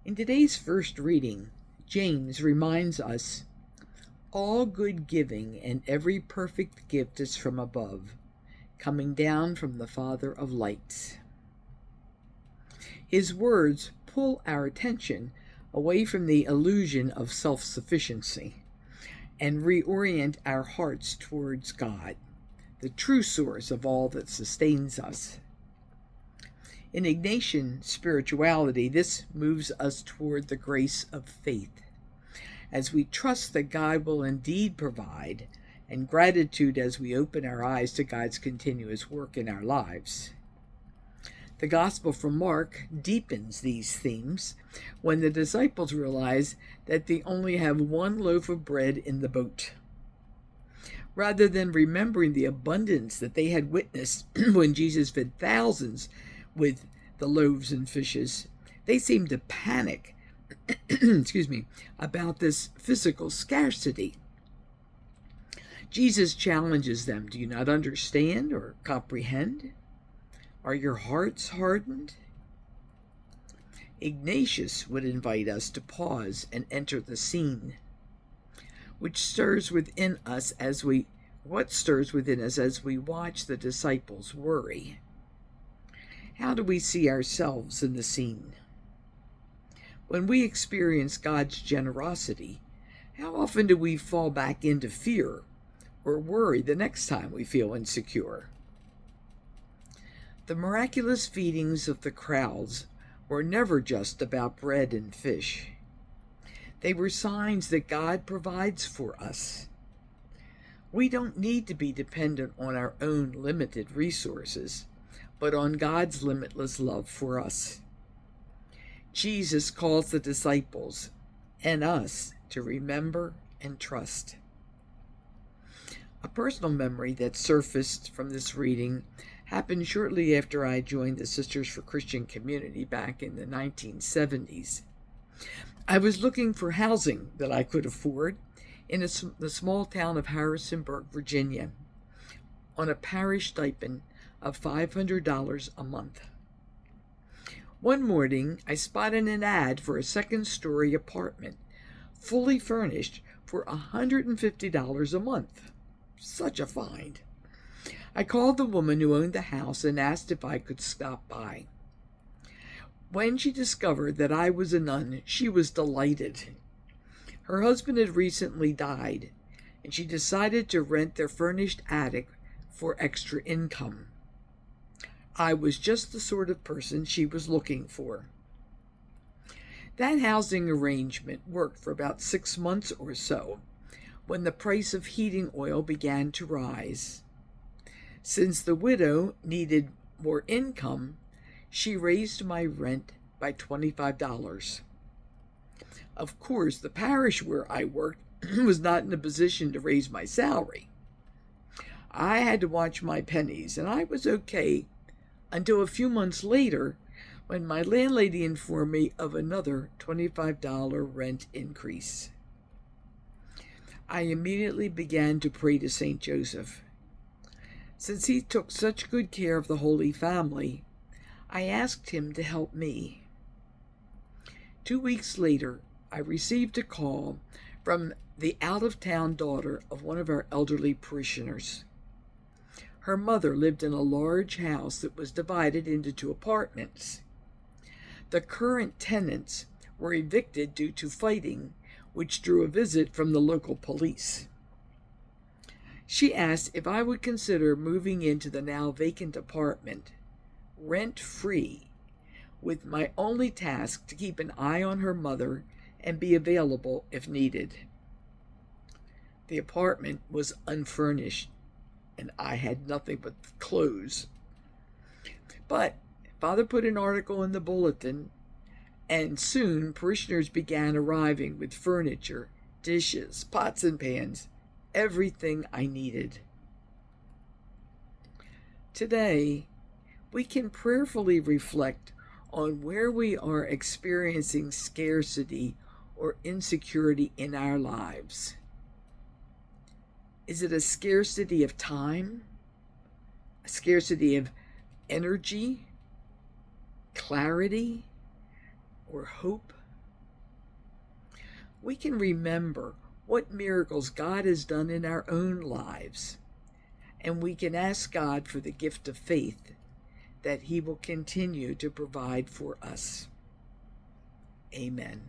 In today's first reading, James reminds us all good giving and every perfect gift is from above, coming down from the Father of lights. His words pull our attention away from the illusion of self sufficiency and reorient our hearts towards God, the true source of all that sustains us. In Ignatian spirituality, this moves us toward the grace of faith, as we trust that God will indeed provide, and gratitude as we open our eyes to God's continuous work in our lives. The Gospel from Mark deepens these themes when the disciples realize that they only have one loaf of bread in the boat. Rather than remembering the abundance that they had witnessed when Jesus fed thousands with the loaves and fishes, they seem to panic about this physical scarcity. Jesus challenges them. Do you not understand or comprehend? Are your hearts hardened? Ignatius would invite us to pause and enter the scene. What stirs within us as we watch the disciples worry? How do we see ourselves in the scene? When we experience God's generosity, how often do we fall back into fear or worry the next time we feel insecure? The miraculous feedings of the crowds were never just about bread and fish. They were signs that God provides for us. We don't need to be dependent on our own limited resources, but on God's limitless love for us. Jesus calls the disciples and us to remember and trust. A personal memory that surfaced from this reading happened shortly after I joined the Sisters for Christian Community back in the 1970s. I was looking for housing that I could afford in the small town of Harrisonburg, Virginia, on a parish stipend of $500 a month. One morning, I spotted an ad for a second-story apartment, fully furnished, for $150 a month. Such a find. I called the woman who owned the house and asked if I could stop by. When she discovered that I was a nun, she was delighted. Her husband had recently died, and she decided to rent their furnished attic for extra income. I was just the sort of person she was looking for. That housing arrangement worked for about 6 months or so, when the price of heating oil began to rise. Since the widow needed more income, she raised my rent by $25. Of course, the parish where I worked was not in a position to raise my salary. I had to watch my pennies, and I was okay until a few months later when my landlady informed me of another $25 rent increase. I immediately began to pray to St. Joseph. Since he took such good care of the Holy Family, I asked him to help me. 2 weeks later, I received a call from the out-of-town daughter of one of our elderly parishioners. Her mother lived in a large house that was divided into 2 apartments. The current tenants were evicted due to fighting, which drew a visit from the local police. She asked if I would consider moving into the now vacant apartment, rent-free, with my only task to keep an eye on her mother and be available if needed. The apartment was unfurnished, and I had nothing but clothes. But Father put an article in the bulletin, and soon parishioners began arriving with furniture, dishes, pots and pans, everything I needed. Today, we can prayerfully reflect on where we are experiencing scarcity or insecurity in our lives. Is it a scarcity of time? A scarcity of energy, clarity, or hope? we can remember what miracles God has done in our own lives, and we can ask God for the gift of faith that He will continue to provide for us. Amen.